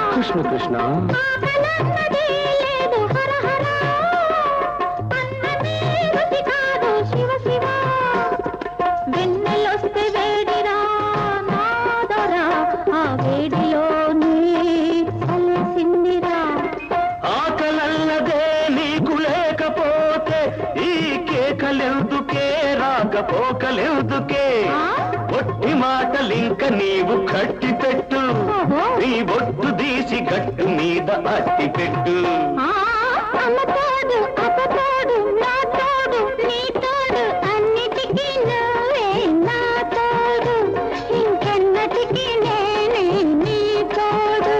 కృష్ణ కృష్ణ వెన్నెలొస్తే వేడిరా నాదరా ఆ వేడిలోనే కలిసిందిరా ఆకలన్నదే నీకు లేకపోతే ఈ కేకలెందుకే రాకపోకలెందుకే ఒట్టి మాటలింక నీవు కట్టి పెట్టు నీ బొట్టు తీసి గట్టు మీద అట్టి పెట్టు అమ్మతోడు అప్పతోడు నా తోడు నీ తోడు అన్నిటికీ నువ్వే నా తోడు ఇంకెన్నటికీ నేనే నీ తోడు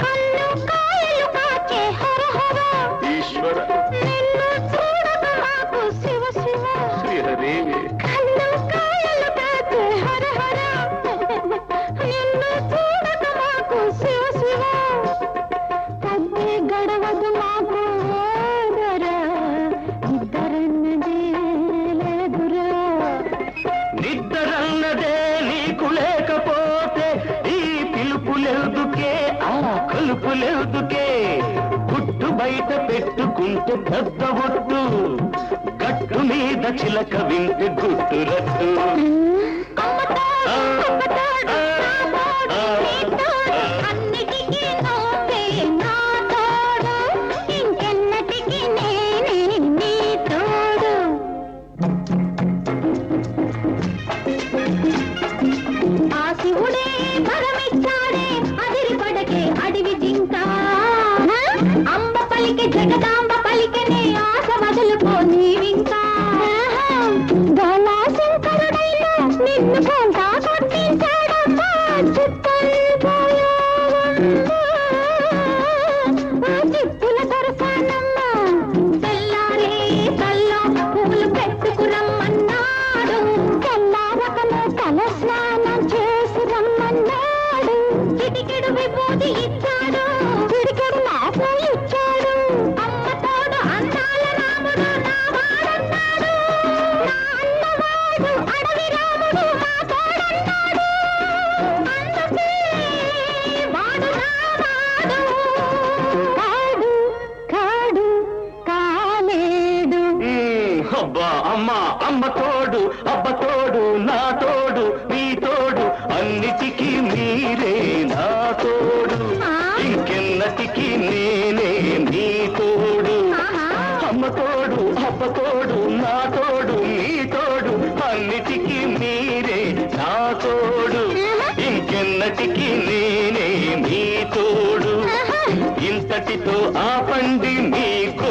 కన్ను కాయలు కాచే హర హర ఈశ్వర నిన్ను చూడక మాకు శివ శివ శ్రీహదేవి కన్ను కాయలు కాచే హర హర నిన్ను చూడక మాకు శివ శివ తగ్గే గడవదు మాకు ఓదరా ఇద్దరన్నదే లేదురా నిద్దరన్నదే నీకు లేకపోతే ఈ పిలుపులెందుకే ఆ కలుపులెందుకే గుట్టు బయట పెట్టుకుంటే పెద్ద ఒట్టు గట్టు మీద చిలక వింటే గుట్టు రట్టు అన్నిటికీ నువ్వే నా తోడు ఇంకెన్నటికీ నేనే నీ తోడు ఆ శివుడే వరమిచ్చాడే అదిరిపడకే అడవి జింక అంబ పలికి జగదాంబ పలికనే ఆశ వదులుకో నీవింకా శంకరుడైనా నిన్ను కొంత కొట్టించాడమ్మా చిప్పుల దొరసానమ్మా తెల్లారే కల్లో పువ్వులు పెట్టుకురమ్మన్నాడు తెల్లారకనే తల స్నానం చేసి రమ్మన్నాడు చిటికెడు విభూతి ఇచ్చాడు చిటికెడు నాకు ఇచ్చాడు అమ్మ తోడు అందాల రాముడు నా వాడన్నాడు నా అన్నవాడు అడవి రాముడు నా తోడన్నాడు అందుకే వాడు నా వాడు వాడు కాడు కాలేడు అబ్బా అమ్మ అమ్మ తోడు అబ్బ తోడు నా తోడు నీ తోడు అన్నిటికీ మీరే నా తోడు ఇంకెన్నటికీ నేనే నీ తోడు అమ్మ తోడు అబ్బ తోడు నా తోడు నీ తోడు అన్నిటికీ మీరే నా తోడు ఇంకెన్నటికీ నేనే నీ తోడు ఇంతటితో ఆపండి మీకు